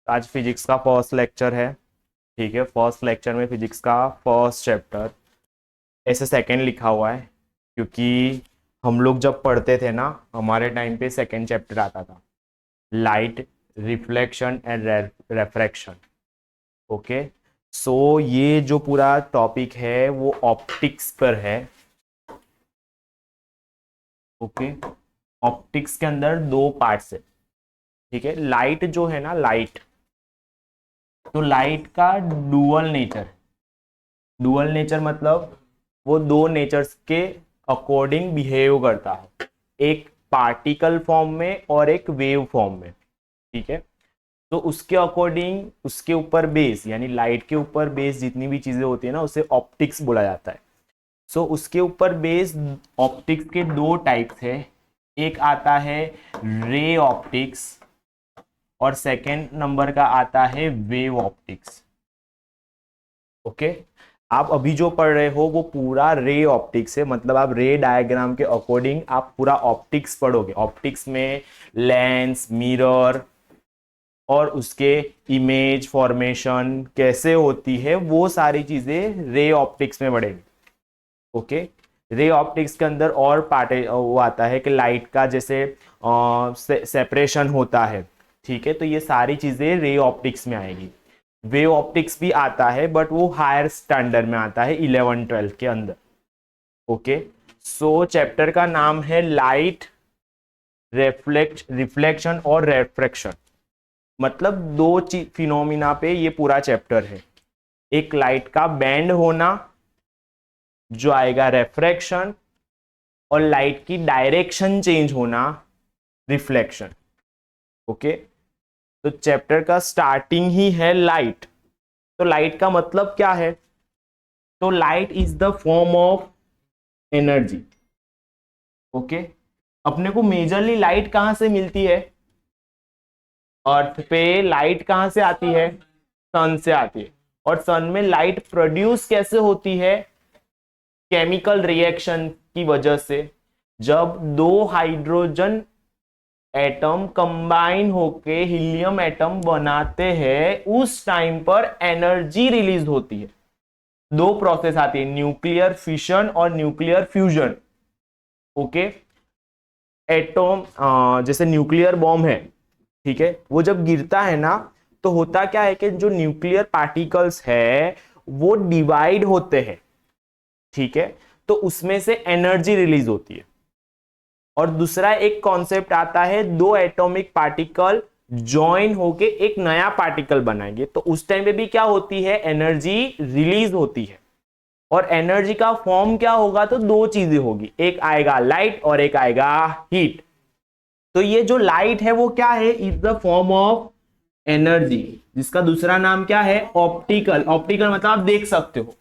आज फिजिक्स का first lecture है। ठीक है, फर्स्ट लेक्चर में फिजिक्स का फर्स्ट चैप्टर ऐसे सेकंड लिखा हुआ है क्योंकि हम लोग जब पढ़ते थे ना, हमारे टाइम पे सेकंड चैप्टर आता था, लाइट, रिफ्लेक्शन एंड रेफ्रैक्शन। ओके, सो ये जो पूरा टॉपिक है वो ऑप्टिक्स पर है। ओके, ऑप्टिक्स के अंदर दो पार्ट्स है। ठीक है, लाइट जो है ना, लाइट, तो लाइट का डुअल नेचर है। डुअल नेचर मतलब वो दो नेचर्स के अकॉर्डिंग बिहेव करता है, एक पार्टिकल फॉर्म में और एक वेव फॉर्म में। ठीक है, तो उसके अकॉर्डिंग उसके ऊपर बेस, यानी लाइट के ऊपर बेस जितनी भी चीजें होती है ना, उसे ऑप्टिक्स बोला जाता है। सो उसके ऊपर बेस ऑप्टिक्स के दो टाइप्स है। एक आता है रे ऑप्टिक्स और सेकेंड नंबर का आता है वेव ऑप्टिक्स। ओके, आप अभी जो पढ़ रहे हो वो पूरा रे ऑप्टिक्स है, मतलब आप रे डायग्राम के अकॉर्डिंग आप पूरा ऑप्टिक्स पढ़ोगे। ऑप्टिक्स में लेंस, मिरर और उसके इमेज फॉर्मेशन कैसे होती है, वो सारी चीजें रे ऑप्टिक्स में पढ़ेंगे। ओके, रे ऑप्टिक्स के अंदर और पार्ट वो आता है कि लाइट का जैसे सेपरेशन होता है। ठीक है, तो ये सारी चीजें रे ऑप्टिक्स में आएगी। वेव ऑप्टिक्स भी आता है बट वो हायर स्टैंडर्ड में आता है 11-12 के अंदर। ओके, सो चैप्टर का नाम है लाइट, रिफ्लेक्शन और रेफ्रैक्शन। मतलब दो फिनोमिना पे ये पूरा चैप्टर है। एक लाइट का बैंड होना जो आएगा रेफ्रैक्शन, और लाइट की डायरेक्शन चेंज होना रिफ्लेक्शन। ओके, तो चैप्टर का स्टार्टिंग ही है लाइट। तो लाइट का मतलब क्या है? तो light is the form of energy. Okay, अपने को मेजरली लाइट कहां से मिलती है? अर्थ पे लाइट कहां से आती है? सन से आती है। और सन में लाइट प्रोड्यूस कैसे होती है? केमिकल रिएक्शन की वजह से। जब दो हाइड्रोजन एटम कंबाइन होके हीलियम एटम बनाते हैं, उस टाइम पर एनर्जी रिलीज होती है। दो प्रोसेस आती है, न्यूक्लियर फिशन और न्यूक्लियर फ्यूजन। ओके, एटम जैसे न्यूक्लियर बॉम्ब है, ठीक है, वो जब गिरता है ना, तो होता क्या है कि जो न्यूक्लियर पार्टिकल्स है वो डिवाइड होते हैं। ठीक है, तो उसमें से एनर्जी रिलीज होती है। और दूसरा एक कॉन्सेप्ट आता है, दो एटॉमिक पार्टिकल ज्वाइन होके एक नया पार्टिकल बनाएंगे, तो उस टाइम पे भी क्या होती है? एनर्जी रिलीज होती है। और एनर्जी का फॉर्म क्या होगा? तो दो चीजें होगी, एक आएगा लाइट और एक आएगा हीट। तो ये जो लाइट है वो क्या है? Is the form of energy, जिसका दूसरा नाम क्या है? ऑप्टिकल। ऑप्टिकल मतलब आप देख सकते हो।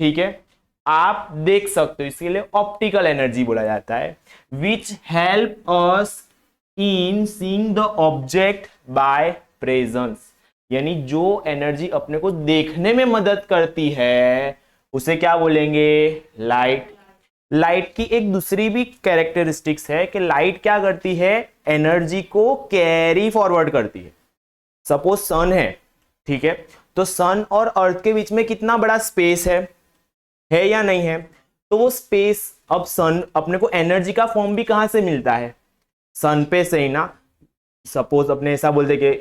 ठीक है, आप देख सकते हो, इसके लिए ऑप्टिकल एनर्जी बोला जाता है। Which help us in seeing the object by presence, यानी जो एनर्जी अपने को देखने में मदद करती है उसे क्या बोलेंगे? लाइट। लाइट की एक दूसरी भी कैरेक्टरिस्टिक्स है कि लाइट क्या करती है? एनर्जी को कैरी फॉरवर्ड करती है। सपोज सन है, ठीक है, तो सन और अर्थ के बीच में कितना बड़ा स्पेस है या नहीं है? तो वो स्पेस, अब सन अपने को एनर्जी का फॉर्म भी कहां से मिलता है? सन पे से ही ना। सपोज अपने ऐसा बोलते कि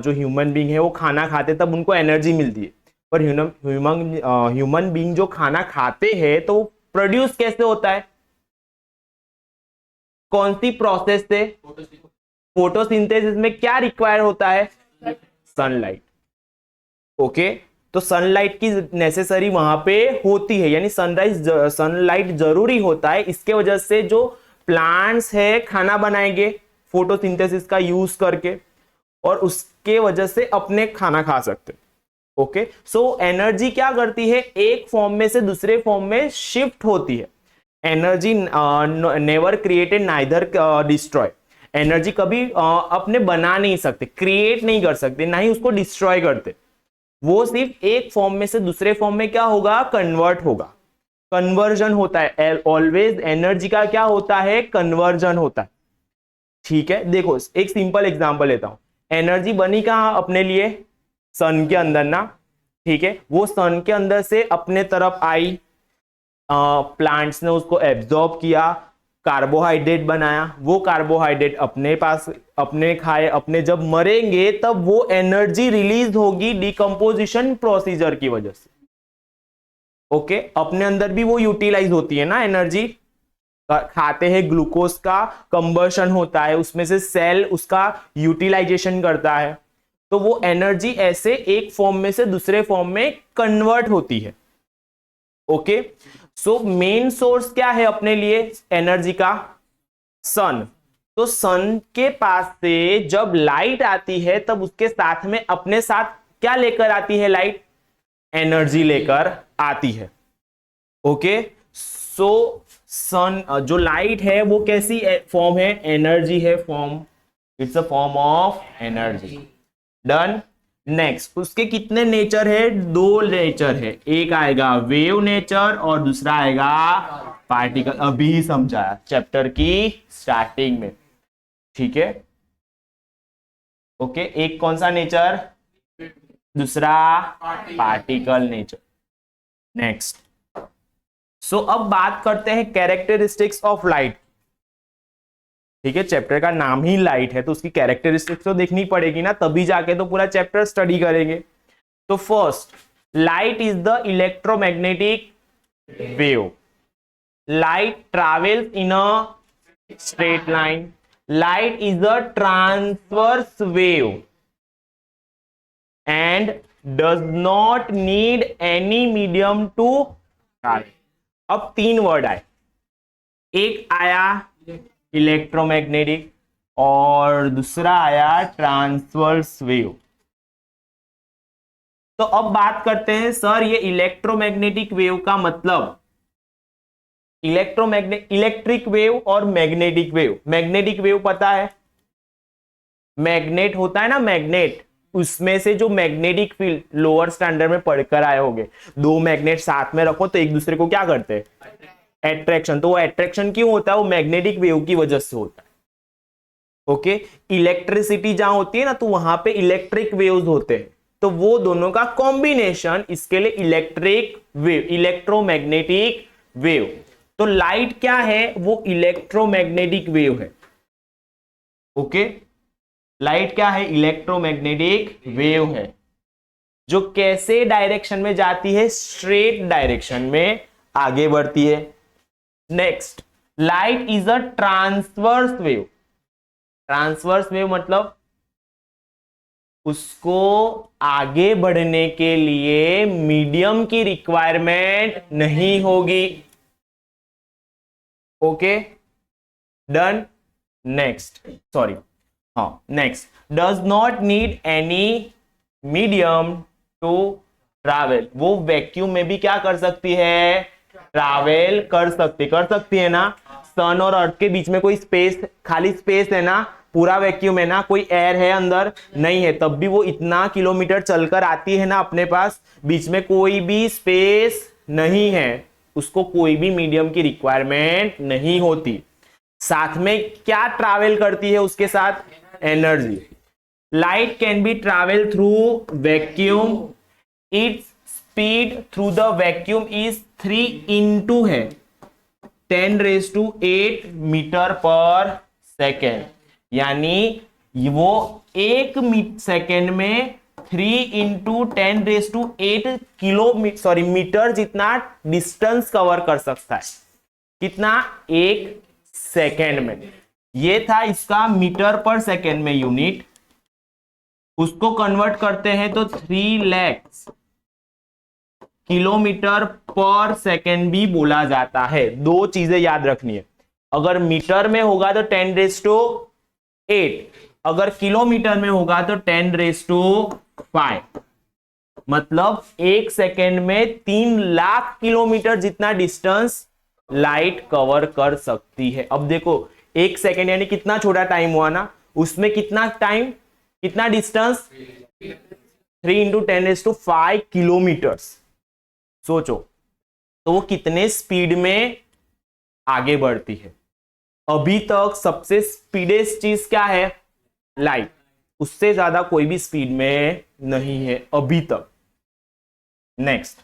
जो ह्यूमन बीइंग है वो खाना खाते तब उनको एनर्जी मिलती है, पर ह्यूमन बीइंग जो खाना खाते हैं तो वो प्रोड्यूस कैसे होता है? कौन सी प्रोसेस से? फोटोसिंथेसिस में क्या रिक्वायर होता है? सनलाइट। ओके, तो सनलाइट की नेसेसरी वहां पे होती है, यानी सनलाइट जरूरी होता है। इसके वजह से जो प्लांट्स है खाना बनाएंगे फोटोसिंथेसिस का यूज करके, और उसके वजह से अपने खाना खा सकते। ओके, सो एनर्जी क्या करती है? एक फॉर्म में से दूसरे फॉर्म में शिफ्ट होती है। Energy never created neither destroy. Energy कभी अपने बना नहीं सकते, क्रिएट नहीं कर सकते, ना ही उसको डिस्ट्रॉय करते। वो सिर्फ एक फॉर्म में से दूसरे फॉर्म में क्या होगा? कन्वर्ट होगा। कन्वर्जन होता है ऑलवेज। एनर्जी का क्या होता है? कन्वर्जन होता है। ठीक है, देखो एक सिंपल एग्जांपल लेता हूं। एनर्जी बनी कहाँ अपने लिए, सन के अंदर ना, ठीक है। वो सन के अंदर से अपने तरफ आई, प्लांट्स ने उसको एब्जॉर्ब किया, कार्बोहाइड्रेट बनाया, वो कार्बोहाइड्रेट अपने पास अपने खाए, अपने जब मरेंगे तब वो एनर्जी रिलीज होगी डिकम्पोजिशन प्रोसीजर की वजह से। ओके, अपने अंदर भी वो यूटिलाइज होती है ना एनर्जी, खाते हैं ग्लूकोज का कंबर्शन होता है, उसमें से सेल उसका यूटिलाइजेशन करता है, तो वो एनर्जी ऐसे एक फॉर्म में से दूसरे फॉर्म में कन्वर्ट होती है। ओके, सो मेन सोर्स क्या है अपने लिए एनर्जी का, सन। तो सन के पास से जब लाइट आती है तब उसके साथ में अपने साथ क्या लेकर आती है लाइट, एनर्जी लेकर आती है। ओके, सो सन जो लाइट है वो कैसी फॉर्म है, एनर्जी है form, it's a form of energy. Done. Next, उसके कितने नेचर है, दो नेचर है, एक आएगा वेव नेचर और दूसरा आएगा पार्टिकल, अभी समझाया चैप्टर की स्टार्टिंग में, ठीक है। ओके, एक कौन सा नेचर, दूसरा पार्टिकल नेचर। नेक्स्ट, सो अब बात करते हैं कैरेक्टरिस्टिक्स ऑफ लाइट, ठीक है। चैप्टर का नाम ही लाइट है तो उसकी कैरेक्टरिस्टिक्स तो देखनी पड़ेगी ना, तभी जाके तो पूरा चैप्टर स्टडी करेंगे। तो first, light is the electromagnetic wave. Light travels in a straight line. Light is a transverse wave and does not need any medium to travel. अब तीन वर्ड आए, एक आया इलेक्ट्रोमैग्नेटिक और दूसरा आया ट्रांसवर्स वेव। तो अब बात करते हैं सर ये इलेक्ट्रोमैग्नेटिक वेव का मतलब, इलेक्ट्रिक वेव और मैग्नेटिक वेव। मैग्नेटिक वेव पता है, मैग्नेट होता है ना मैग्नेट, उसमें से जो मैग्नेटिक फील्ड लोअर स्टैंडर्ड में पढ़कर आए होंगे, दो मैग्नेट साथ में रखो तो एक दूसरे को क्या करते हैं, एट्रैक्शन। तो वो एट्रैक्शन क्यों होता है, वो मैग्नेटिक वेव की वजह से होता है। ओके, इलेक्ट्रिसिटी जहां होती है ना तो वहां पे इलेक्ट्रिक वेव्स होते हैं, तो वो दोनों का कॉम्बिनेशन इसके लिए इलेक्ट्रिक वेव, इलेक्ट्रोमैग्नेटिक वेव। तो लाइट क्या है, वो इलेक्ट्रोमैग्नेटिक वेव है। ओके, लाइट क्या है, इलेक्ट्रोमैग्नेटिक वेव है, जो कैसे डायरेक्शन में जाती है, स्ट्रेट डायरेक्शन में आगे बढ़ती है। Next, light is a transverse wave. Transverse wave मतलब उसको आगे बढ़ने के लिए मीडियम की रिक्वायरमेंट नहीं होगी। Okay, done. नेक्स्ट, सॉरी, हाँ, next, does not need any medium to travel. वो वैक्यूम में भी क्या कर सकती है, ट्रैवल कर सकती है ना। सन और अर्थ के बीच में कोई स्पेस, खाली स्पेस है ना, पूरा वैक्यूम है ना, कोई एयर है अंदर नहीं है, तब भी वो इतना किलोमीटर चलकर आती है ना अपने पास, बीच में कोई भी स्पेस नहीं है, उसको कोई भी मीडियम की रिक्वायरमेंट नहीं होती। साथ में क्या ट्रैवल करती है उसके साथ, energy. Light can be travel through vacuum, its speed through the vacuum is 3 into है 10⁸ मीटर पर सेकेंड, यानी वो एक सेकेंड में 3 into 10⁸ किलो मीटर जितना डिस्टेंस कवर कर सकता है। कितना, एक सेकेंड में। ये था इसका मीटर पर सेकेंड में यूनिट, उसको कन्वर्ट करते हैं तो 3 लाख किलोमीटर पर सेकेंड भी बोला जाता है। दो चीजें याद रखनी है, अगर मीटर में होगा तो 10⁸, अगर किलोमीटर में होगा तो 10⁵, मतलब एक सेकेंड में 3 लाख किलोमीटर जितना डिस्टेंस लाइट कवर कर सकती है। अब देखो एक सेकेंड यानी कितना छोटा टाइम हुआ ना, उसमें कितना टाइम, कितना डिस्टेंस, 3 into 10⁵ किलोमीटर्स। सोचो तो वो कितने स्पीड में आगे बढ़ती है। अभी तक सबसे स्पीडेस्ट चीज क्या है, लाइट, उससे ज्यादा कोई भी स्पीड में नहीं है अभी तक। Next,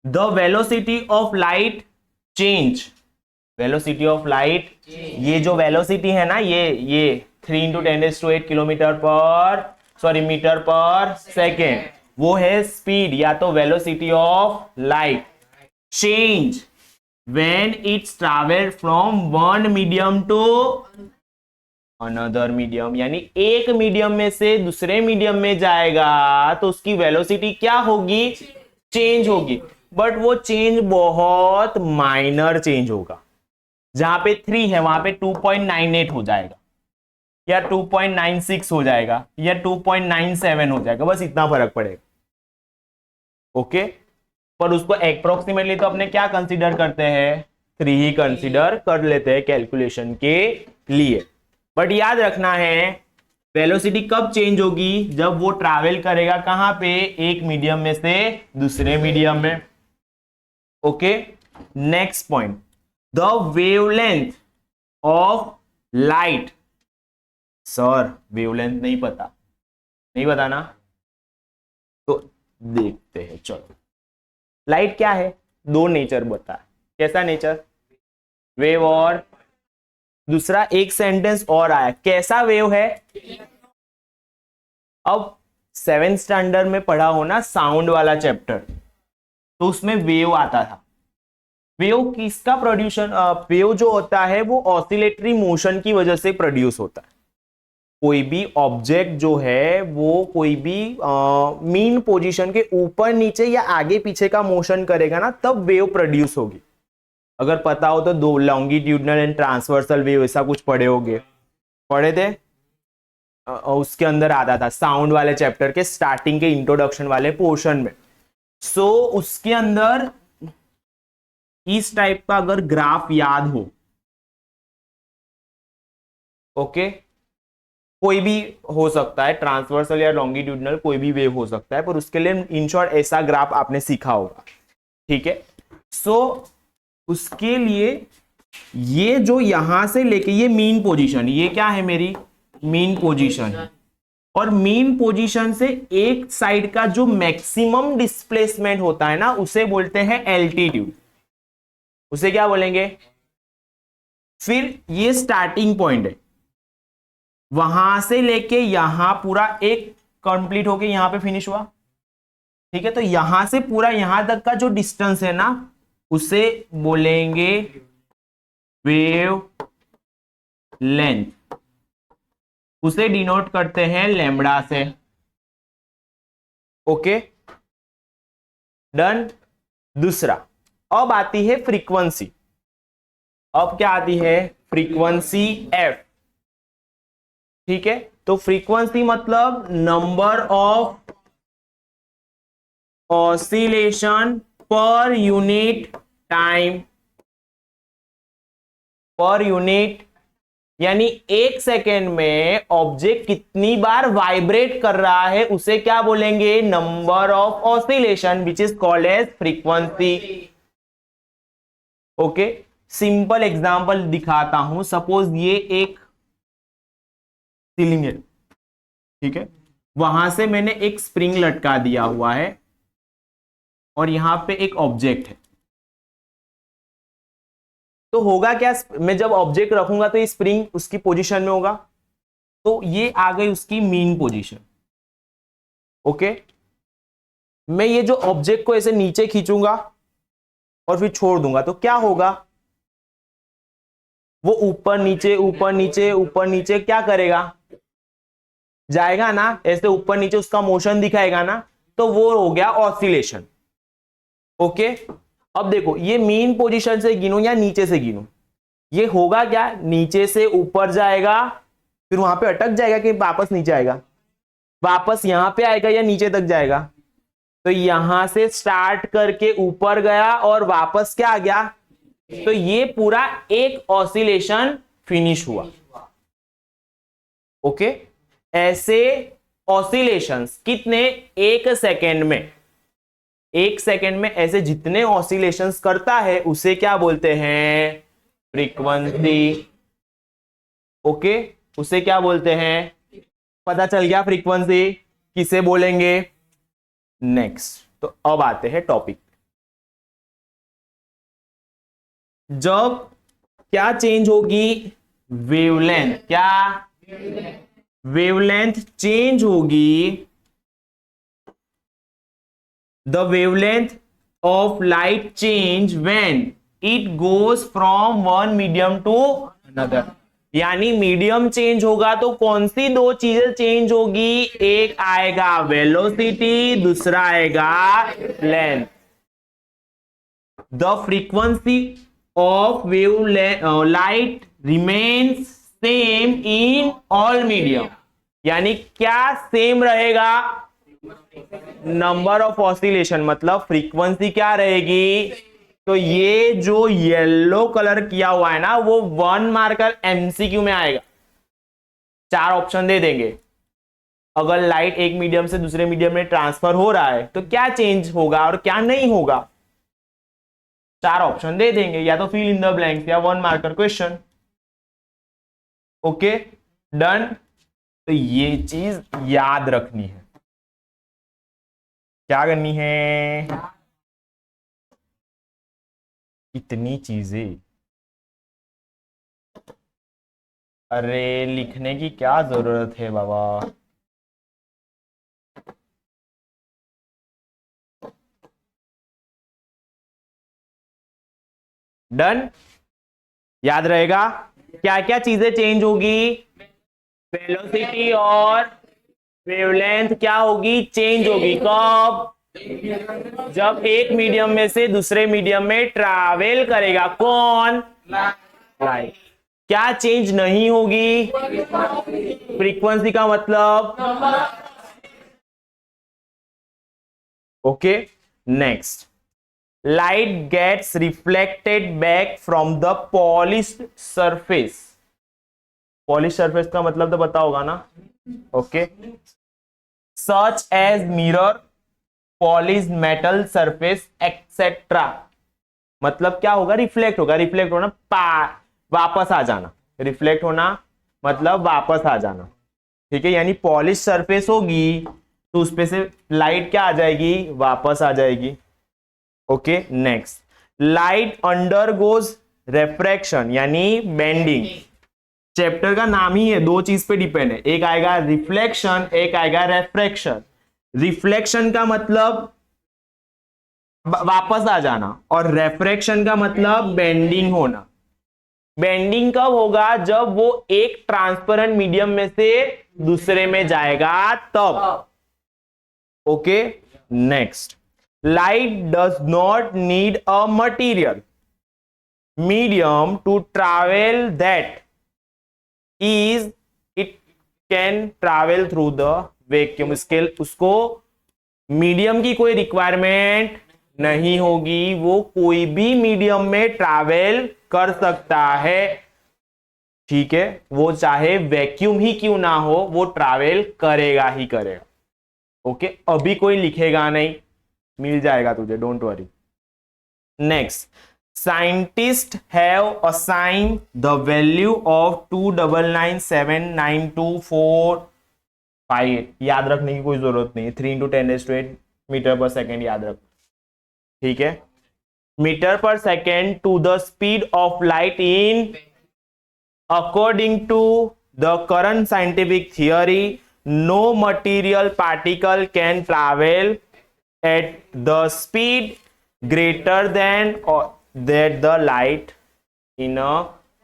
the velocity of light change. Velocity of light, ये जो वेलोसिटी है ना, ये 3 × 10⁸ मीटर पर सेकेंड, वो है स्पीड या तो velocity of light. Change when it's travel from one medium to another medium, यानी एक मीडियम में से दूसरे मीडियम में जाएगा तो उसकी वेलोसिटी क्या होगी, चेंज होगी। बट वो चेंज बहुत माइनर चेंज होगा। जहां पे 3 है वहां पे 2.98 हो जाएगा, या 2.96 हो जाएगा, या 2.97 हो जाएगा, बस इतना फर्क पड़ेगा। ओके, पर उसको अप्रोक्सीमेटली तो अपने क्या कंसीडर करते हैं, 3 ही कंसीडर कर लेते हैं कैलकुलेशन के लिए। बट याद रखना है वेलोसिटी कब चेंज होगी, जब वो ट्रैवल करेगा कहां पे, एक मीडियम में से दूसरे मीडियम में। Okay, next point, the wavelength of light. Sir wavelength नहीं पता, नहीं पता ना, तो देखते हैं। चलो, लाइट क्या है, दो नेचर बता, कैसा नेचर, वेव, और दूसरा एक सेंटेंस और आया, कैसा वेव है। अब 7th स्टैंडर्ड में पढ़ा हो ना साउंड वाला चैप्टर, तो उसमें वेव आता था। वेव किसका प्रोड्यूशन, वेव जो होता है वो ऑसिलेटरी मोशन की वजह से प्रोड्यूस होता है। कोई भी ऑब्जेक्ट जो है वो कोई भी मीन पोजीशन के ऊपर नीचे या आगे पीछे का मोशन करेगा ना, तब वेव प्रोड्यूस होगी। अगर पता हो तो दो लॉन्गिट्यूडनल एंड ट्रांसवर्सल वेव ऐसा कुछ पढ़े होगे, पढ़े थे, उसके अंदर आता था साउंड वाले चैप्टर के स्टार्टिंग के इंट्रोडक्शन वाले पोर्शन में। सो उसके अंदर इस टाइप का अगर ग्राफ याद हो, ओके, कोई भी हो सकता है, ट्रांसवर्सल या लॉन्गिट्यूडनल कोई भी वेव हो सकता है, पर उसके लिए इन शॉर्ट ऐसा ग्राफ आपने सीखा होगा, ठीक है। सो उसके लिए ये जो यहां से लेके ये मीन पोजीशन, ये क्या है मेरी मीन पोजीशन, और मीन पोजीशन से एक साइड का जो मैक्सिमम डिस्प्लेसमेंट होता है ना, उसे बोलते हैं एल्टीट्यूड, उसे क्या बोलेंगे। फिर ये स्टार्टिंग पॉइंट है, वहां से लेके यहां पूरा एक कंप्लीट होके यहां पे फिनिश हुआ, ठीक है। तो यहां से पूरा यहां तक का जो डिस्टेंस है ना, उसे बोलेंगे वेव लेंथ, उसे डिनोट करते हैं लैम्बडा से। Okay, done. दूसरा, अब आती है फ्रीक्वेंसी। अब क्या आती है, फ्रीक्वेंसी एफ, ठीक है। तो फ्रीक्वेंसी मतलब number of oscillation per unit time, per unit, यानी एक सेकेंड में ऑब्जेक्ट कितनी बार वाइब्रेट कर रहा है उसे क्या बोलेंगे, number of oscillation, which is called as frequency. Okay, simple example दिखाता हूं। सपोज ये एक सीलिंग है, ठीक है, वहां से मैंने एक स्प्रिंग लटका दिया हुआ है और यहां पे एक ऑब्जेक्ट है। तो होगा क्या, मैं जब ऑब्जेक्ट रखूंगा तो ये स्प्रिंग उसकी पोजीशन में होगा, तो ये आ गई उसकी मीन पोजीशन। ओके, मैं ये जो ऑब्जेक्ट को ऐसे नीचे खींचूंगा और फिर छोड़ दूंगा तो क्या होगा, वो ऊपर नीचे ऊपर नीचे ऊपर नीचे क्या करेगा, जाएगा ना, ऐसे ऊपर नीचे उसका मोशन दिखाएगा ना, तो वो हो गया ऑसिलेशन। ओके, अब देखो ये मीन पोजीशन से गिनो या नीचे से गिनो, ये होगा क्या, नीचे से ऊपर जाएगा, फिर वहां पे अटक जाएगा कि वापस नीचे आएगा, वापस यहां पे आएगा या नीचे तक जाएगा। तो यहां से स्टार्ट करके ऊपर गया और वापस क्या आ गया, तो ये पूरा एक ऑसिलेशन फिनिश हुआ। ओके, ऐसे ऑसिलेशंस कितने, एक सेकेंड में, एक सेकेंड में ऐसे जितने ऑसिलेशंस करता है उसे क्या बोलते हैं, फ्रीक्वेंसी। ओके, उसे क्या बोलते हैं, पता चल गया फ्रीक्वेंसी किसे बोलेंगे। नेक्स्ट, तो अब आते हैं टॉपिक। जब क्या चेंज होगी, वेवलेंथ, क्या वेवलेंथ चेंज होगी, the wavelength of light change when it goes from one medium to another। यानी मीडियम चेंज होगा तो कौन सी दो चीजें चेंज होगी, एक आएगा वेलोसिटी, दूसरा आएगा length. The frequency of wave light remains same in all medium. यानी क्या सेम रहेगा, नंबर ऑफ ऑसिलेशन, मतलब फ्रीक्वेंसी क्या रहेगी। तो ये जो येलो कलर किया हुआ है ना, वो 1 मार्कर एमसीक्यू में आएगा। 4 ऑप्शन दे देंगे। अगर लाइट एक मीडियम से दूसरे मीडियम में ट्रांसफर हो रहा है तो क्या चेंज होगा और क्या नहीं होगा, 4 ऑप्शन दे देंगे, या तो फिल इन द ब्लैंक्स या 1 मार्कर क्वेश्चन। Okay, done. तो ये चीज याद रखनी है। क्या करनी है, इतनी चीजें, अरे लिखने की क्या जरूरत है बाबा। डन, याद रहेगा। क्या क्या चीजें चेंज होगी, वेलोसिटी और वेवलेंथ क्या होगी, चेंज होगी। कब, जब एक मीडियम में से दूसरे मीडियम में ट्रैवल करेगा। कौन, लाइट। क्या चेंज नहीं होगी, फ्रीक्वेंसी का मतलब। Okay, next, light gets reflected back from the polished surface. Polish surface का मतलब तो पता होगा ना। Okay, such as mirror, polish metal surface etcetera. मतलब क्या होगा, रिफ्लेक्ट होगा। रिफ्लेक्ट होना, वापस आ जाना। रिफ्लेक्ट होना मतलब वापस आ जाना, ठीक है। यानी पॉलिश सरफेस होगी तो उस पे से लाइट क्या आ जाएगी, वापस आ जाएगी। ओके, नेक्स्ट, लाइट अंडरगोज रेफ्रैक्शन यानी बेंडिंग। चैप्टर का नाम ही है, 2 चीज पे डिपेंड है, एक आएगा रिफ्लेक्शन, एक आएगा रेफ्रैक्शन। रिफ्लेक्शन का मतलब वापस आ जाना और रेफ्रैक्शन का मतलब बेंडिंग होना। बेंडिंग कब होगा, जब वो एक ट्रांसपेरेंट मीडियम में से दूसरे में जाएगा तब। Okay, next, light does not need a material medium to travel that is it can travel through the vacuum scale. उसको मीडियम की कोई रिक्वायरमेंट नहीं होगी, वो कोई भी मीडियम में ट्रैवल कर सकता है, ठीक है। वो चाहे वैक्यूम ही क्यों ना हो, वो ट्रैवल करेगा ही करेगा। ओके, अभी कोई लिखेगा नहीं, मिल जाएगा तुझे, don't worry. Next, scientist have assign the value of 299792458। याद रखने की कोई जरूरत नहीं है, 3 × 10⁸ मीटर पर सेकेंड याद रख, ठीक है। मीटर पर second to the speed of light in, according to the current scientific theory, no material particle can travel at the speed greater than that the light in a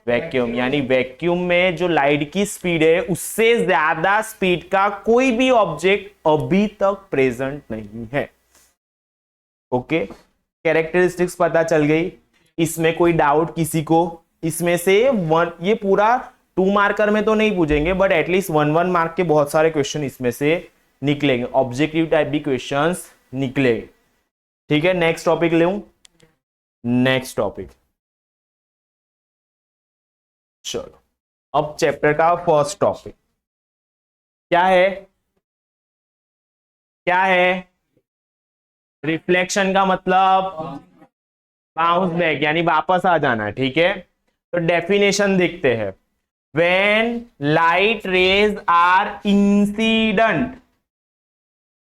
vacuum. यानी vacuum में जो light की speed है उससे ज्यादा speed का कोई भी ऑब्जेक्ट अभी तक प्रेजेंट नहीं है। ओके, कैरेक्टरिस्टिक्स पता चल गई। इसमें कोई डाउट किसी को, इसमें से ये पूरा 2 मार्कर में तो नहीं पूछेंगे बट एटलीस्ट 1 मार्क के बहुत सारे क्वेश्चन इसमें से निकलेंगे, ऑब्जेक्टिव टाइप भी क्वेश्चंस निकलेंगे, ठीक है। नेक्स्ट टॉपिक लूं, नेक्स्ट टॉपिक, चलो अब चैप्टर का फर्स्ट टॉपिक क्या है, क्या है, रिफ्लेक्शन का मतलब बाउंस बैक यानी वापस आ जाना, ठीक है। तो डेफिनेशन देखते हैं। when light rays are incident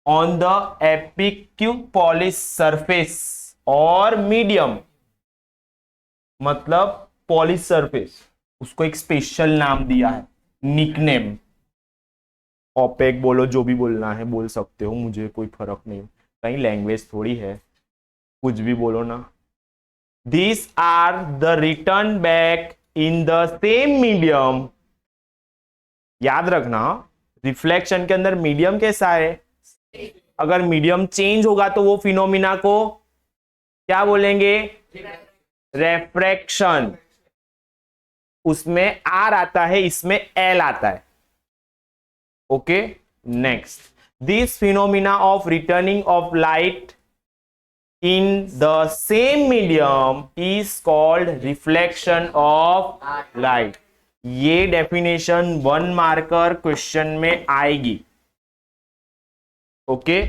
on the epicupolis surface or medium, मतलब पॉलिश सरफेस, उसको एक स्पेशल नाम दिया है, निकनेम। ओपेक बोलो, जो भी बोलना है बोल सकते हो, मुझे कोई फर्क नहीं, कहीं लैंग्वेज थोड़ी है, कुछ भी बोलो ना। These are the return back in the same medium। याद रखना, रिफ्लेक्शन के अंदर मीडियम कैसा है, अगर मीडियम चेंज होगा तो वो फिनोमिना को क्या बोलेंगे, रेफ्रैक्शन। उसमें आर आता है, इसमें एल आता है। Okay, next, this phenomena of returning of light in the same medium is called reflection of light। ये डेफिनेशन 1 मार्कर क्वेश्चन में आएगी। Okay,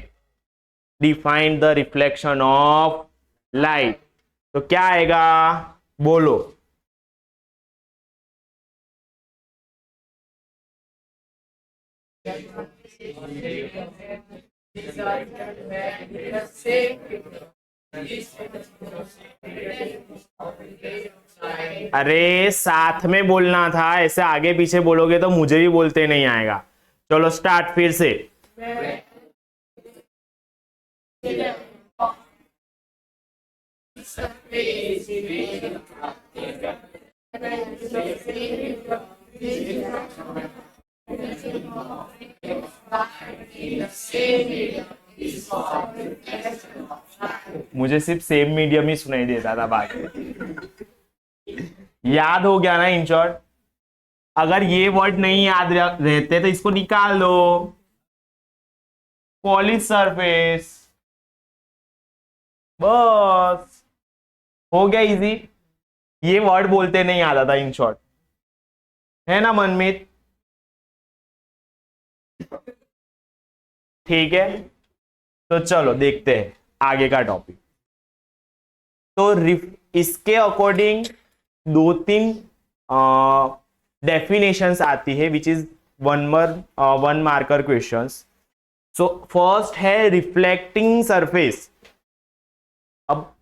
define the reflection of light, तो क्या आएगा बोलो। अरे साथ में बोलना था, ऐसे आगे पीछे बोलोगे तो मुझे भी बोलते नहीं आएगा। चलो स्टार्ट फिर से। मुझे सिर्फ सेम मीडियम ही सुनाई देता था बाकी। याद हो गया ना इन शॉर्ट। अगर ये वर्ड नहीं याद रहते तो इसको निकाल दो, पॉलिश सरफेस, बस हो गया इजी। ये वर्ड बोलते नहीं आता था इन शॉर्ट, है ना मनमीत? ठीक है, तो चलो देखते हैं आगे का टॉपिक। तो इसके अकॉर्डिंग 2-3 डेफिनेशंस आती है, which is 1 marker questions. So first है रिफ्लेक्टिंग सरफेस। अब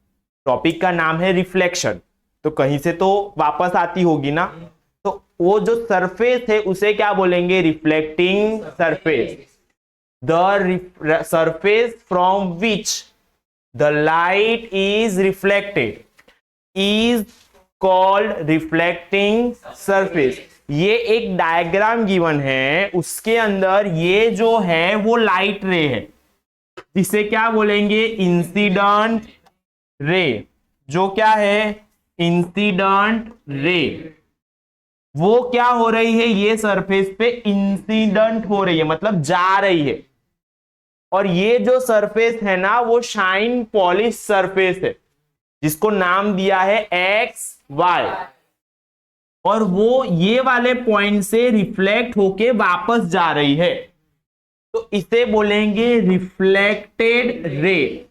टॉपिक का नाम है रिफ्लेक्शन, तो कहीं से तो वापस आती होगी ना, तो वो जो सरफेस है उसे क्या बोलेंगे, reflecting surface. The surface from which the light is reflected is called reflecting surface. ये एक डायग्राम गिवन है, उसके अंदर ये जो है वो लाइट रे है, जिसे क्या बोलेंगे, इंसिडेंट रे। जो क्या है, इंसिडेंट रे, वो क्या हो रही है, ये सरफेस पे इंसिडेंट हो रही है, मतलब जा रही है। और ये जो सरफेस है ना, वो शाइन पॉलिश सरफेस है, जिसको नाम दिया है एक्स वाई, और वो ये वाले पॉइंट से रिफ्लेक्ट होके वापस जा रही है, तो इसे बोलेंगे रिफ्लेक्टेड रे।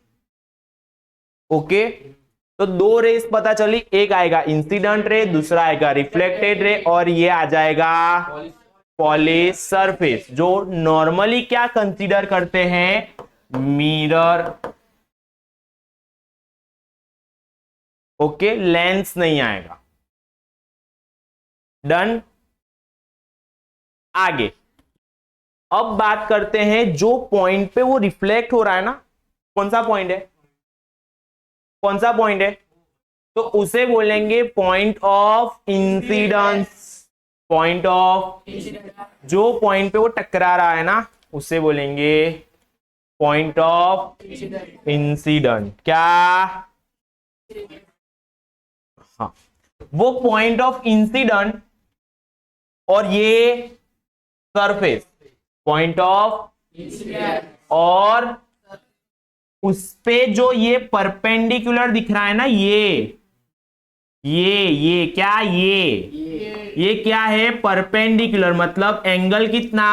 ओके, तो 2 रेस पता चली, एक आएगा इंसिडेंट रे, दूसरा आएगा रिफ्लेक्टेड रे, और ये आ जाएगा पॉलिश सरफेस, जो नॉर्मली क्या कंसीडर करते हैं, मिरर। ओके, लेंस नहीं आएगा। डन। आगे अब बात करते हैं जो पॉइंट पे वो रिफ्लेक्ट हो रहा है ना, कौन सा पॉइंट है, कौन सा पॉइंट है, तो उसे बोलेंगे point of incidence. Point of, जो पॉइंट पे वो टकरा रहा है ना, उसे बोलेंगे पॉइंट ऑफ इंसिडेंट। क्या, हाँ, वो पॉइंट ऑफ इंसिडेंट और ये सरफेस, पॉइंट ऑफ, और उस पे जो ये परपेंडिकुलर दिख रहा है ना, ये क्या, ये क्या है, परपेंडिकुलर, मतलब एंगल कितना,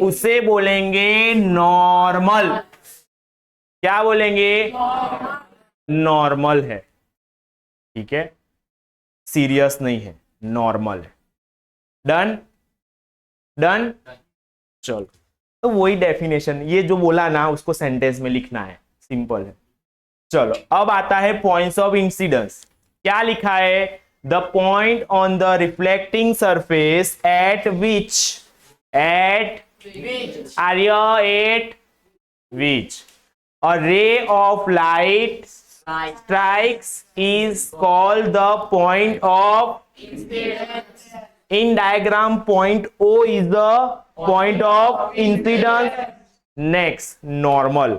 उसे बोलेंगे नॉर्मल। क्या बोलेंगे, नॉर्मल है। ठीक है, सीरियस नहीं है, नॉर्मल है। Done done. चलो, तो वही डेफिनेशन, ये जो बोला ना उसको सेंटेंस में लिखना है, सिंपल है। चलो, अब आता है पॉइंट्स ऑफ इंसिडेंस। क्या लिखा है? The point on the reflecting surface at which a ray of light strikes is called the point of incidence. In diagram, point O is the point of incidence. Next, normal.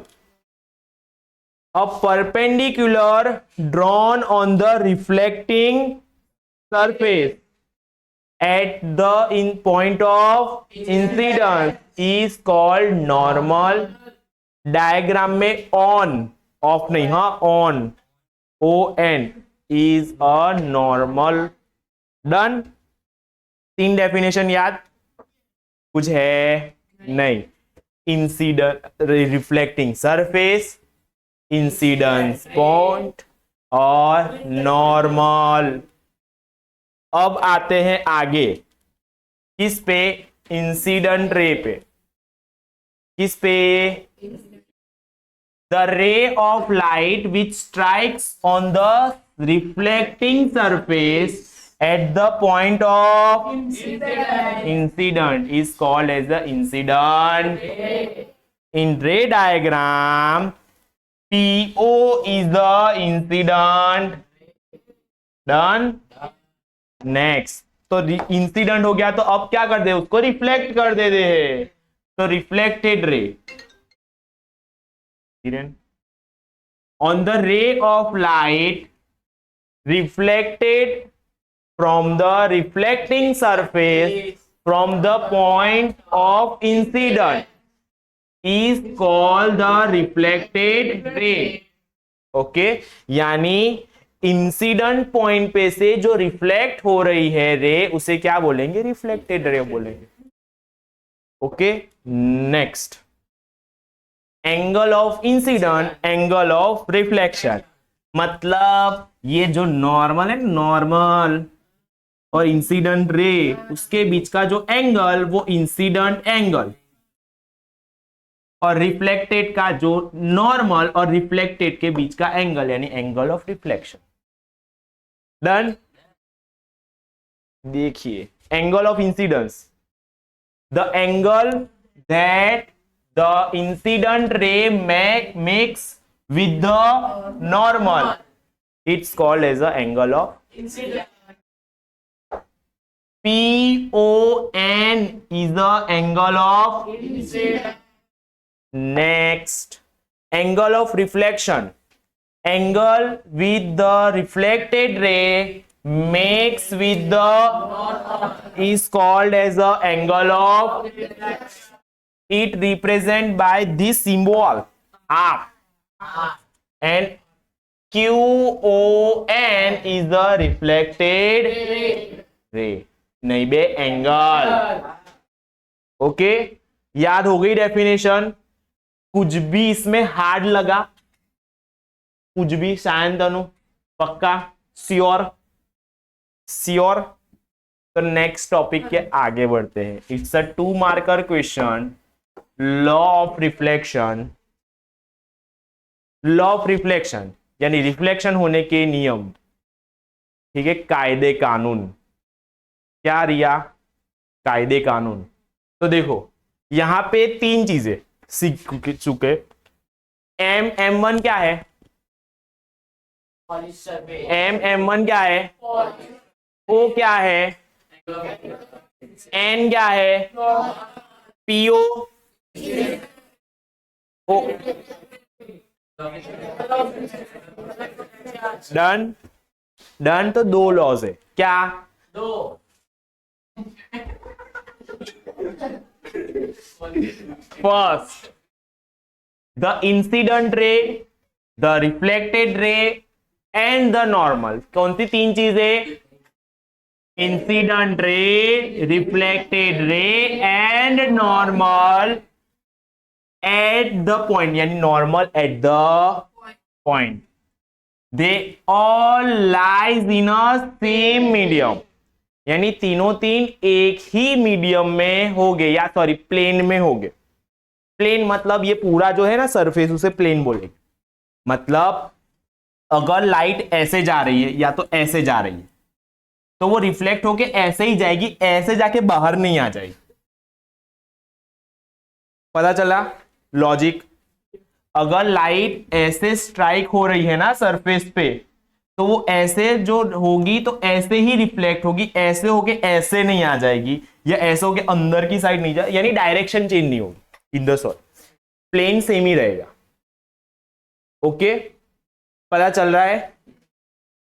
A perpendicular drawn on the reflecting surface at the point of incidence is called normal. Diagram में on, of नहीं, हाँ on, ON is a normal. Done. 3 definition याद? कुछ है? नहीं। Incident, reflecting surface, incidence point और normal. अब आते हैं आगे, किस पे? इंसिडेंट रे पे। किस पे? The ray of light which strikes on the reflecting surface at the point of incident is called as the incident. In ray diagram, PO is the incident. Done. Next, तो incident हो गया, तो अब क्या कर दे? उसको रिफ्लेक्ट कर दे तो reflected ray. On the ray of light reflected from the reflecting surface from the point of incident is called the reflected ray. Okay, यानी इंसिडेंट पॉइंट पे से जो रिफ्लेक्ट हो रही है रे, उसे क्या बोलेंगे? रिफ्लेक्टेड रे बोलेंगे। Okay, next, angle of incident, angle of reflection. मतलब ये जो नॉर्मल है, नॉर्मल और इंसिडेंट रे, उसके बीच का जो एंगल, वो इंसिडेंट एंगल, और रिफ्लेक्टेड का जो नॉर्मल और रिफ्लेक्टेड के बीच का एंगल, यानी एंगल ऑफ रिफ्लेक्शन। डन। देखिए, angle of incidence, the angle that the incident ray makes with the normal, it's called as the angle of incidence. PON is the angle of incidence. Next, angle of reflection, angle with the reflected ray makes with the normal is called as the angle of reflection. It represent by this symbol R, and QON is the reflected ray. नहीं बे, angle. Okay, याद हो गई definition? कुछ भी इसमें hard लगा? कुछ भी? शायद तनु पक्का? श्योर? श्योर। तो नेक्स्ट टॉपिक के आगे बढ़ते हैं। It's a 2 marker question, law of reflection. Law of reflection यानी रिफ्लेक्शन होने के नियम, ठीक है, कायदे कानून। क्या रिया? कायदे कानून। तो देखो, यहां पे 3 चीजें सीख चुके। M1 क्या है? M1 क्या है? O क्या है? N क्या है? PO O. डन। डन। तो 2 लॉज है। क्या? 2। First, the incident ray, the reflected ray and the normal. कौन सी 3 चीजें? Incident ray, reflected ray and normal at the point, यानी normal at the point, they all lies in a same medium. यानी तीनों तीन एक ही मीडियम में होंगे, या सॉरी प्लेन में होंगे। प्लेन मतलब ये पूरा जो है ना सरफेस, उसे प्लेन बोलेंगे। मतलब अगर लाइट ऐसे जा रही है या तो ऐसे जा रही है, तो वो रिफ्लेक्ट होके ऐसे ही जाएगी, ऐसे जाके बाहर नहीं आ जाएगी। पता चला लॉजिक? अगर लाइट ऐसे स्ट्राइक हो रही है ना सरफेस पे, तो वो ऐसे जो होगी तो ऐसे ही रिफ्लेक्ट होगी, ऐसे होके ऐसे नहीं आ जाएगी, या ऐसे होके अंदर की साइड नहीं जाए, यानी डायरेक्शन चेंज नहीं होगी in the soul, plane same ही रहेगा। ओके, पता चल रहा है?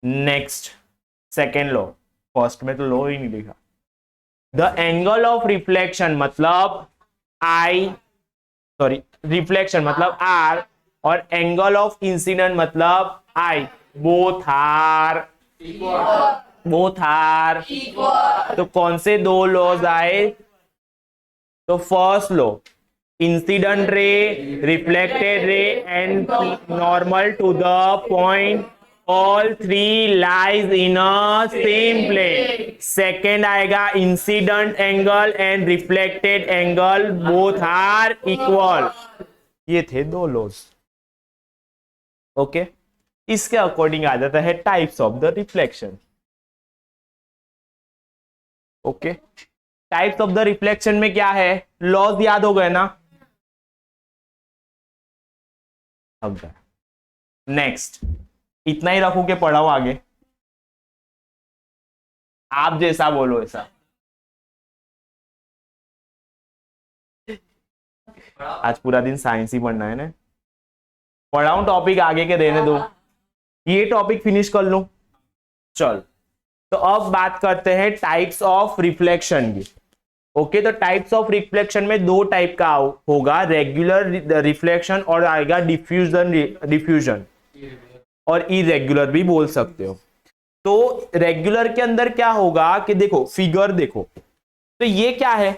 नेक्स्ट सेकेंड लॉ, फर्स्ट में तो लॉ ही नहीं लिखा। द एंगल ऑफ रिफ्लेक्शन मतलब आई, सॉरी रिफ्लेक्शन मतलब आर, और एंगल ऑफ इंसिडेंट मतलब आई, बोथ आर तो कौन से दो लॉज आए? तो first law, incident ray, reflected ray and normal to the point, all three lies in a same plane. Second आएगा incident angle and reflected angle both are equal. ये थे दो लॉज। ओके, इसके अकॉर्डिंग आ जाता है types of the reflection. Okay, types of the reflection में क्या है? लॉज याद हो गए ना? नेक्स्ट, इतना ही रखो के पढ़ाओ आगे, आप जैसा बोलो ऐसा। आज पूरा दिन साइंस ही पढ़ना है ना? पढ़ाऊं टॉपिक आगे के, देने दो, ये टॉपिक फिनिश कर लूं। चल, तो अब बात करते हैं टाइप्स ऑफ रिफ्लेक्शन की। ओके, तो टाइप्स ऑफ रिफ्लेक्शन में दो टाइप का होगा, रेगुलर रिफ्लेक्शन और आएगा डिफ्यूजन और इरेगुलर भी बोल सकते हो। तो रेगुलर के अंदर क्या होगा कि देखो फिगर देखो, तो ये क्या है?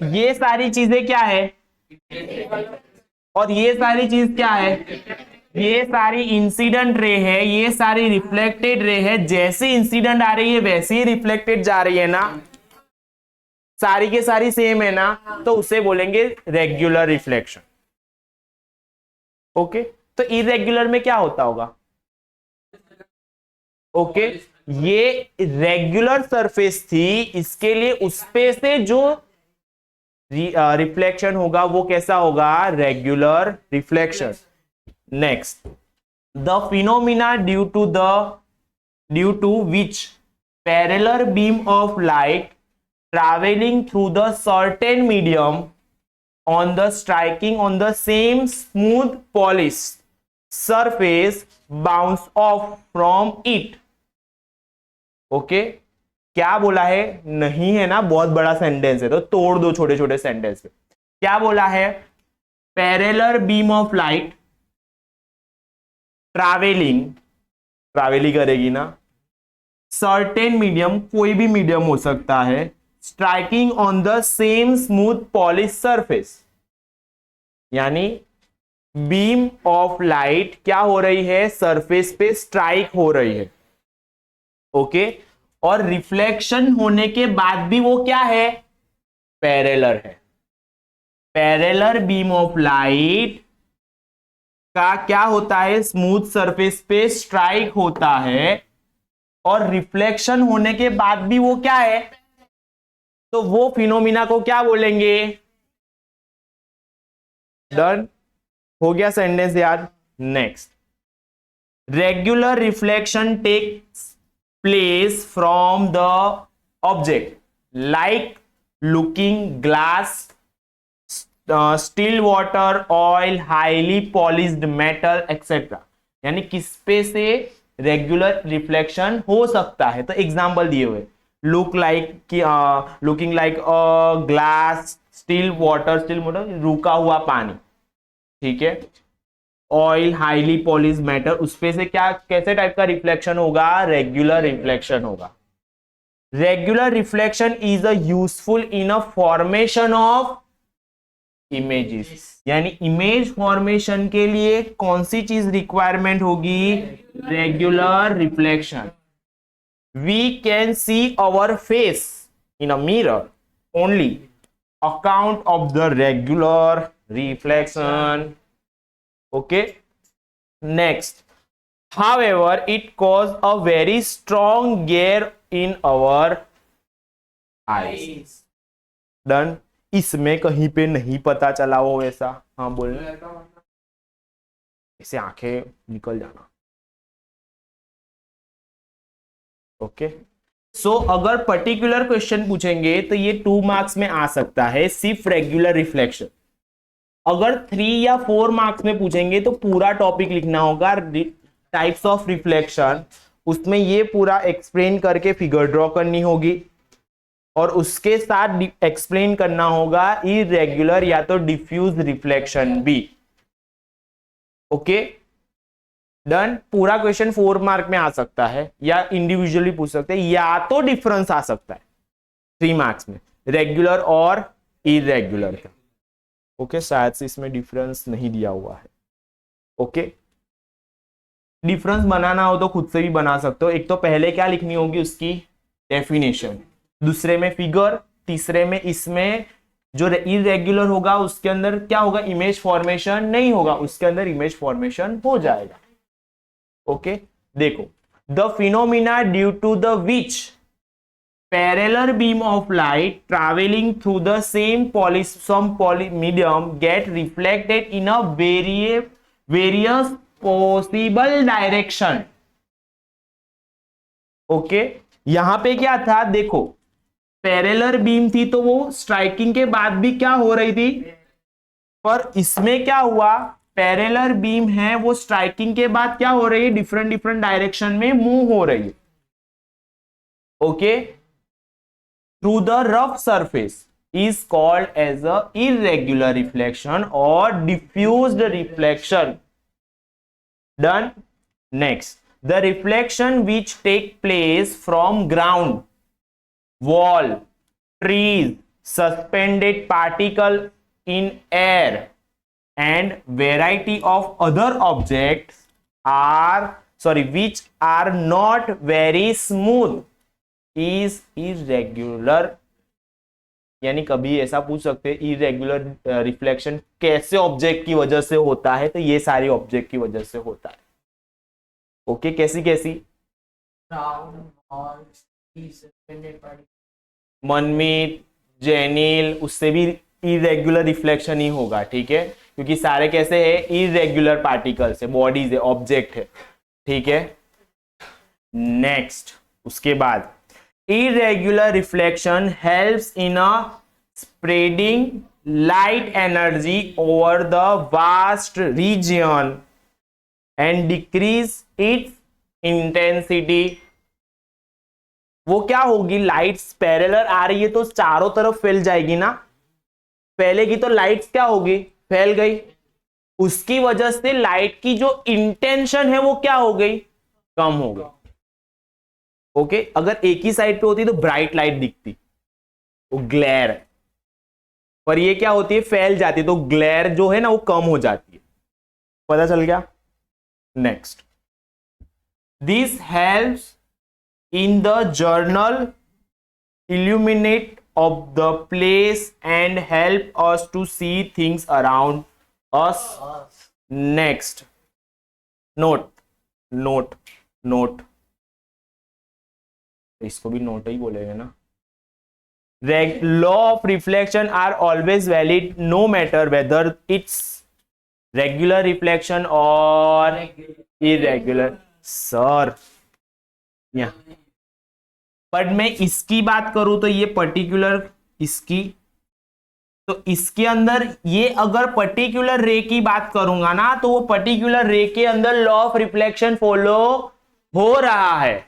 ये सारी चीजें क्या है? और ये सारी चीज क्या है? ये सारी इंसिडेंट रे है, ये सारी रिफ्लेक्टेड रे है। जैसे इंसिडेंट आ रही है वैसे ही रिफ्लेक्टेड जा रही है ना, सारी के सारी सेम है ना, तो उसे बोलेंगे रेगुलर रिफ्लेक्शन। ओके, तो इरेगुलर में क्या होता होगा? ओके, ये रेगुलर सरफेस थी, इसके लिए उस पे से जो रिफ्लेक्शन होगा वो कैसा होगा? Regular reflection. Next, the phenomena due to which parallel beam of light traveling through the certain medium on the striking on the same smooth polished surface bounce off from it। Okay, क्या बोला है? नहीं है ना, बहुत बड़ा sentence है तो तोड़ दो छोटे छोटे सेंटेंस में। क्या बोला है? Parallel beam of light travelling करेगी ना, सर्टेन मीडियम, कोई भी मीडियम हो सकता है, striking on the same smooth polish surface, यानी बीम ऑफ लाइट क्या हो रही है? सरफेस पे स्ट्राइक हो रही है। ओके, और रिफ्लेक्शन होने के बाद भी वो क्या है? पैरेलल है। पैरेलल बीम ऑफ लाइट का क्या होता है? स्मूथ सरफेस पे स्ट्राइक होता है, और रिफ्लेक्शन होने के बाद भी वो क्या है? तो वो फिनोमिना को क्या बोलेंगे? डन हो गया सेंटेंस याद? Next, regular reflection takes place from the object like looking glass, still water, oil, highly polished metal etcetera. यानी किस पे से रेगुलर रिफ्लेक्शन हो सकता है? तो एग्जांपल दिए हुए, looking like glass, still water रुका हुआ पानी, ठीक है, ऑयल, हाईली पॉलिश मेटल, उसपे से क्या कैसे टाइप का रिफ्लेक्शन होगा? रेगुलर रिफ्लेक्शन होगा। Regular reflection is a useful in a formation of images, यानी इमेज फॉर्मेशन के लिए कौन सी चीज रिक्वायरमेंट होगी? Regular reflection. we can see our face in a mirror only account of the regular reflection. Okay, next, however it causes a very strong glare in our eyes. Done. इसमें कहीं पे नहीं पता चला वो वैसा, हाँ बोलना, इसे आंखें निकल जाना। ओके, सो अगर पर्टिकुलर क्वेश्चन पूछेंगे तो ये 2 मार्क्स में आ सकता है सिर्फ रेगुलर रिफ्लेक्शन। अगर 3 या 4 मार्क्स में पूछेंगे तो पूरा टॉपिक लिखना होगा, टाइप्स ऑफ रिफ्लेक्शन, उसमें ये पूरा एक्सप्लेन करके फिगर ड्रॉ करनी होगी और उसके साथ एक्सप्लेन करना होगा इरेगुलर या तो डिफ्यूज रिफ्लेक्शन भी। Okay done. पूरा क्वेश्चन 4 मार्क में आ सकता है या इंडिविजुअली पूछ सकते हैं, या तो डिफरेंस आ सकता है 3 मार्क्स में रेगुलर और इरेगुलर का। ओके, शायद से इसमें डिफरेंस नहीं दिया हुआ है। ओके, डिफरेंस बनाना हो तो खुद से भी बना सकते हो। एक तो पहले क्या लिखनी होगी, उसकी डेफिनेशन, दूसरे में फिगर, तीसरे में इसमें जो इरेगुलर होगा उसके अंदर क्या होगा, इमेज फॉर्मेशन नहीं होगा, उसके अंदर इमेज फॉर्मेशन हो जाएगा। ओके, देखो, the phenomena due to the which parallel beam of light traveling through the same medium get reflected in a various possible direction. Okay, यहां पे क्या था, देखो पैरेलल बीम थी तो वो स्ट्राइकिंग के बाद भी क्या हो रही थी, पर इसमें क्या हुआ, पैरेलल बीम है वो स्ट्राइकिंग के बाद क्या हो रही है, डिफरेंट डिफरेंट डायरेक्शन में मूव हो रही है। Okay, through the rough surface is called as a irregular reflection or diffused reflection. Done. Next, the reflection which take place from ground, wall, trees, suspended particle in air and variety of other objects which are not very smooth is irregular. यानी कभी ऐसा पूछ सकते हैं irregular reflection कैसे object की वजह से होता है, तो ये सारी ऑब्जेक्ट की वजह से होता है। ओके, कैसी कैसी, मनमीत, जेनिल, उससे भी इरेगुलर रिफ्लेक्शन ही होगा। ठीक है, क्योंकि सारे कैसे है, इरेगुलर पार्टिकल्स है, बॉडीज है, ऑब्जेक्ट है। ठीक है, नेक्स्ट, उसके बाद irregular reflection helps in a spreading light energy over the vast region and decrease its intensity. वो क्या होगी, लाइट्स पैरेलल आ रही है तो चारों तरफ फैल जाएगी ना, पहले की तो लाइट्स क्या होगी, फैल गई, उसकी वजह से लाइट की जो इंटेंशन है वो क्या हो गई, कम हो गई। ओके, अगर एक ही साइड पे होती तो ब्राइट लाइट दिखती, वो ग्लेयर है, पर ये क्या होती है, फैल जाती है तो ग्लेयर जो है ना वो कम हो जाती है। पता चल गया। Next, this helps in the journal illuminate of the place and help us to see things around us. Next, note note note, इसको भी नोट ही बोलेंगे ना। Law of reflection are always valid no matter whether it's regular reflection और irregular. Sir but मैं इसकी बात करूं तो ये पर्टिकुलर इसकी, तो इसके अंदर ये अगर पर्टिकुलर रे की बात करूंगा ना तो वो पर्टिकुलर रे के अंदर लॉ ऑफ रिफ्लेक्शन फॉलो हो रहा है।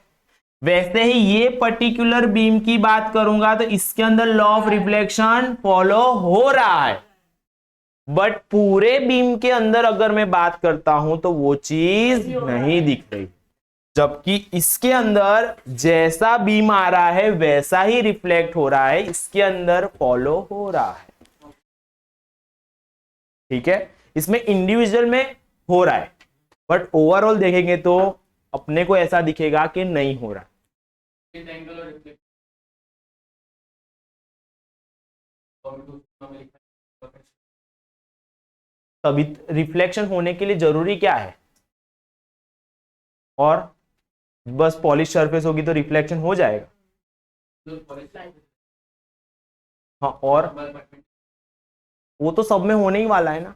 वैसे ही ये पर्टिकुलर बीम की बात करूंगा तो इसके अंदर लॉ ऑफ रिफ्लेक्शन फॉलो हो रहा है, बट पूरे बीम के अंदर अगर मैं बात करता हूं तो वो चीज नहीं दिख रही, जबकि इसके अंदर जैसा बीम आ रहा है वैसा ही रिफ्लेक्ट हो रहा है, इसके अंदर फॉलो हो रहा है। ठीक है, इसमें इंडिविजुअल में हो रहा है, बट ओवरऑल देखेंगे तो अपने को ऐसा दिखेगा कि नहीं हो रहा। एंगल और रिफ्लेक्शन तभी रिफ्लेक्शन होने के लिए जरूरी क्या है, और बस पॉलिश सरफेस होगी तो रिफ्लेक्शन हो जाएगा। हाँ, और वो तो सब में होने ही वाला है ना,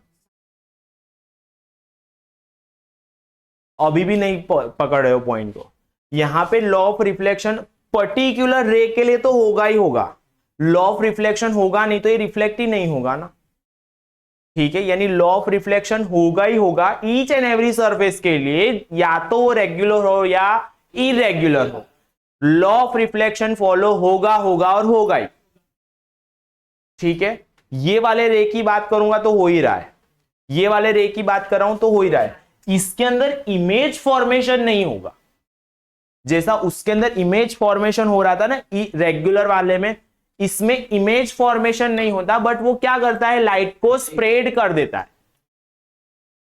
अभी भी नहीं पकड़ रहे हो पॉइंट को। यहां पे लॉ ऑफ रिफ्लेक्शन पर्टिकुलर रे के लिए तो होगा ही होगा, लॉ ऑफ रिफ्लेक्शन होगा नहीं तो ये रिफ्लेक्ट ही नहीं होगा ना। ठीक है, यानी लॉ ऑफ रिफ्लेक्शन होगा ही होगा ईच एंड एवरी सरफेस के लिए, या तो वो रेगुलर हो या इरेगुलर हो, लॉ ऑफ रिफ्लेक्शन फॉलो होगा होगा और होगा ही। ठीक है, ये वाले रे की बात करूंगा तो हो ही रहा है, ये वाले रे की बात कर रहा हूं तो हो ही रहा है। इसके अंदर इमेज फॉर्मेशन नहीं होगा, जैसा उसके अंदर इमेज फॉर्मेशन हो रहा था ना रेगुलर वाले में, इसमें इमेज फॉर्मेशन नहीं होता, बट वो क्या करता है, लाइट को स्प्रेड कर देता है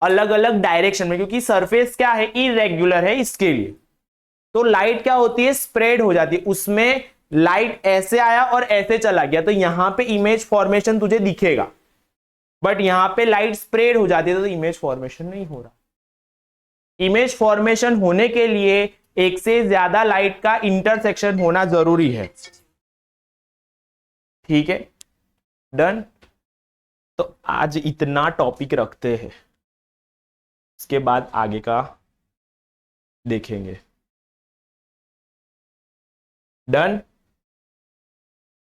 अलग अलग डायरेक्शन में, क्योंकि सरफेस क्या है, इरेगुलर है, इसके लिए तो लाइट क्या होती है, स्प्रेड हो जाती है। उसमें लाइट ऐसे आया और ऐसे चला गया तो यहां पे इमेज फॉर्मेशन तुझे दिखेगा, बट यहां पे लाइट स्प्रेड हो जाती है तो इमेज फॉर्मेशन नहीं हो रहा। इमेज फॉर्मेशन होने के लिए एक से ज्यादा लाइट का इंटरसेक्शन होना जरूरी है। ठीक है, डन। तो आज इतना टॉपिक रखते हैं, इसके बाद आगे का देखेंगे। डन।